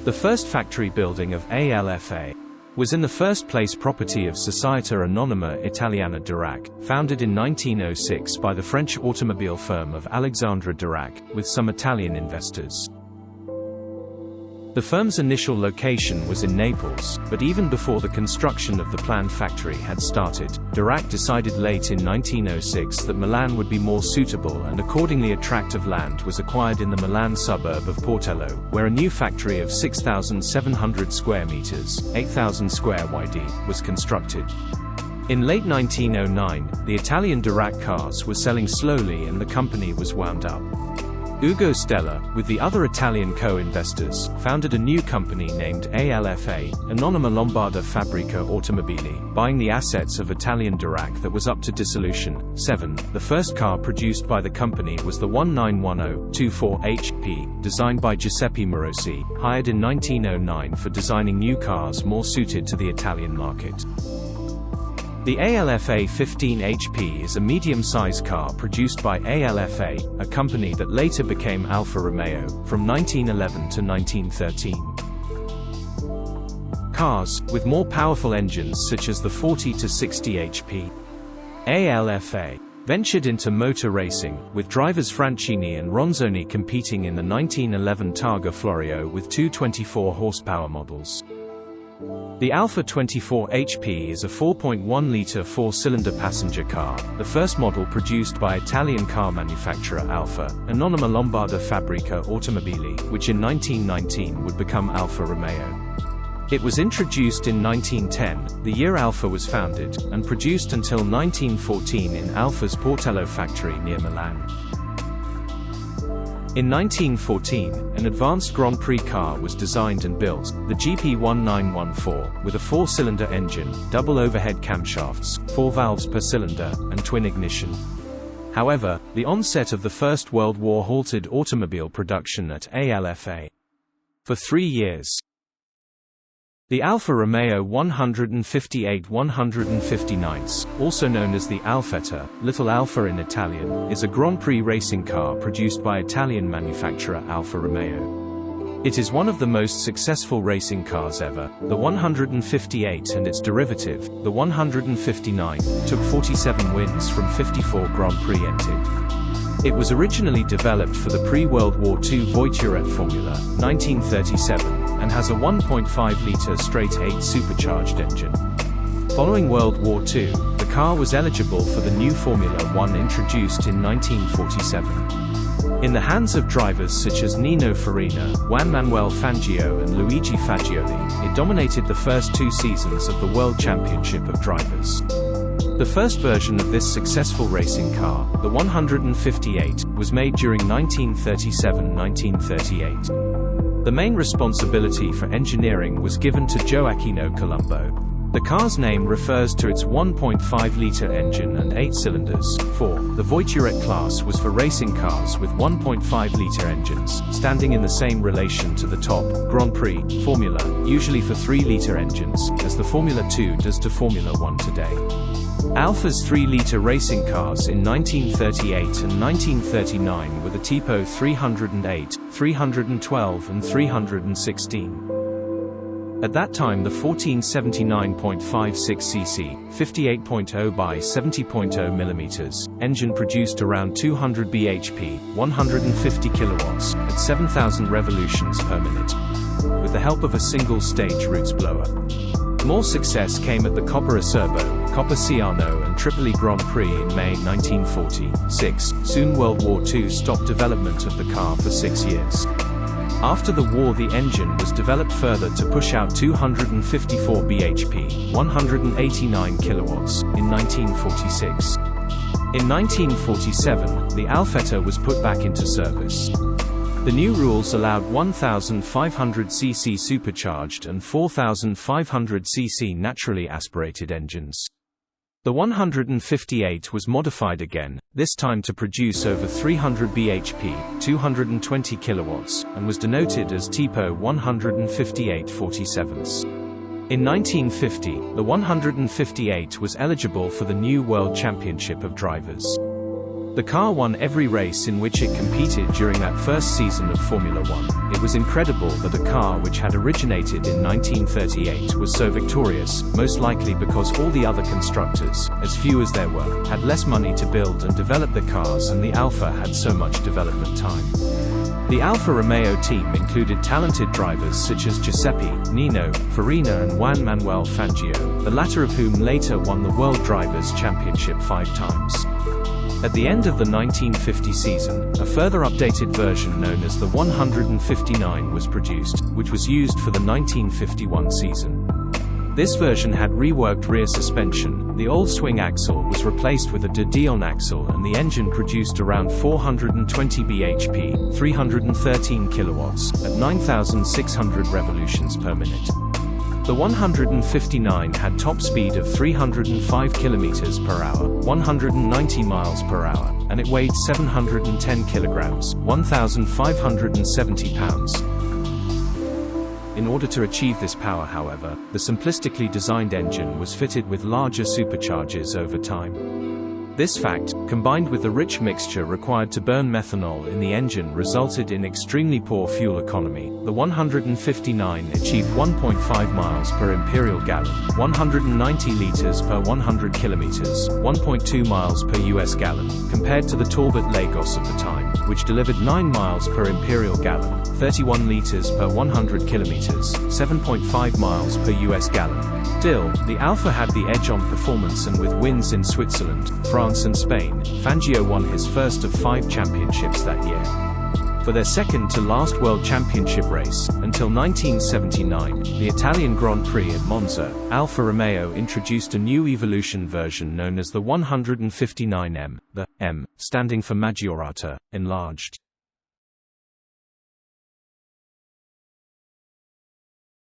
The first factory building of Alfa was in the first place property of Società Anonima Italiana Dirac, founded in 1906 by the French automobile firm of Alexandre Dirac, with some Italian investors. The firm's initial location was in Naples, but even before the construction of the planned factory had started, Dirac decided late in 1906 that Milan would be more suitable, and accordingly a tract of land was acquired in the Milan suburb of Portello, where a new factory of 6,700 square meters, 8,000 square yd, was constructed. In late 1909, the Italian Dirac cars were selling slowly and the company was wound up. Ugo Stella, with the other Italian co-investors, founded a new company named Alfa, Anonima Lombarda Fabbrica Automobili, buying the assets of Italian Dirac that was up to dissolution. 7. The first car produced by the company was the 1910-24 HP, designed by Giuseppe Morosi, hired in 1909 for designing new cars more suited to the Italian market. The Alfa 15 HP is a medium-size car produced by Alfa, a company that later became Alfa Romeo, from 1911 to 1913. Cars, with more powerful engines such as the 40 to 60 HP. Alfa ventured into motor racing, with drivers Franchini and Ronzoni competing in the 1911 Targa Florio with two 24-horsepower models. The Alfa 24 HP is a 4.1-liter four-cylinder passenger car, the first model produced by Italian car manufacturer Alfa, Anonima Lombarda Fabbrica Automobili, which in 1919 would become Alfa Romeo. It was introduced in 1910, the year Alfa was founded, and produced until 1914 in Alfa's Portello factory near Milan. In 1914, an advanced Grand Prix car was designed and built, the GP1914, with a four-cylinder engine, double overhead camshafts, 4 valves per cylinder, and twin ignition. However, the onset of the First World War halted automobile production at Alfa for 3 years. The Alfa Romeo 158-159, also known as the Alfetta, Little Alfa in Italian, is a Grand Prix racing car produced by Italian manufacturer Alfa Romeo. It is one of the most successful racing cars ever. The 158 and its derivative, the 159, took 47 wins from 54 Grand Prix entered. It was originally developed for the pre-World War II voiturette formula, 1937, and has a 1.5-liter straight-8 supercharged engine. Following World War II, the car was eligible for the new Formula One introduced in 1947. In the hands of drivers such as Nino Farina, Juan Manuel Fangio and Luigi Fagioli, it dominated the first 2 seasons of the World Championship of Drivers. The first version of this successful racing car, the 158, was made during 1937–1938. The main responsibility for engineering was given to Gioacchino Colombo. The car's name refers to its 1.5-liter engine and 8 cylinders. 4. The voiturette class was for racing cars with 1.5-liter engines, standing in the same relation to the top Grand Prix formula, usually for 3-liter engines, as the Formula 2 does to Formula 1 today. Alfa's 3-liter racing cars in 1938 and 1939 were the Tipo 308, 312 and 316. At that time the 1479.56cc, 58.0 by 70.0 mm, engine produced around 200 bhp, 150 kilowatts, at 7,000 revolutions per minute, with the help of a single-stage roots blower. More success came at the Coppa Acerbo, Coppa Ciano and Tripoli Grand Prix in May 1946. Soon World War II stopped development of the car for 6 years. After the war the engine was developed further to push out 254 bhp, 189 kilowatts, in 1946. In 1947, the Alfetta was put back into service. The new rules allowed 1,500cc supercharged and 4,500cc naturally aspirated engines. The 158 was modified again, this time to produce over 300 bhp, 220 kilowatts, and was denoted as Tipo 158/47. In 1950, the 158 was eligible for the new World Championship of Drivers. The car won every race in which it competed during that first season of Formula One. It was incredible that a car which had originated in 1938 was so victorious, most likely because all the other constructors, as few as there were, had less money to build and develop the cars, and the Alfa had so much development time. The Alfa Romeo team included talented drivers such as Giuseppe, Nino, Farina and Juan Manuel Fangio, the latter of whom later won the World Drivers' Championship 5 times. At the end of the 1950 season, a further updated version known as the 159 was produced, which was used for the 1951 season. This version had reworked rear suspension, the old swing axle was replaced with a de Dion axle, and the engine produced around 420 bhp, 313 kilowatts, at 9,600 revolutions per minute. The 159 had top speed of 305 km per hour, 190 miles per hour, and it weighed 710 kilograms, 1,570 pounds. In order to achieve this power, however, the simplistically designed engine was fitted with larger superchargers over time. This fact, combined with the rich mixture required to burn methanol in the engine, resulted in extremely poor fuel economy. The 159 achieved 1.5 miles per imperial gallon, 190 liters per 100 kilometers, 1.2 miles per US gallon, compared to the Talbot Lagos of the time, which delivered 9 miles per imperial gallon, 31 liters per 100 kilometers, 7.5 miles per US gallon. Still, the Alfa had the edge on performance, and with wins in Switzerland, France and Spain, Fangio won his first of 5 championships that year. For their second to last World Championship race, until 1979, the Italian Grand Prix at Monza, Alfa Romeo introduced a new evolution version known as the 159M, the M standing for Maggiorata, enlarged.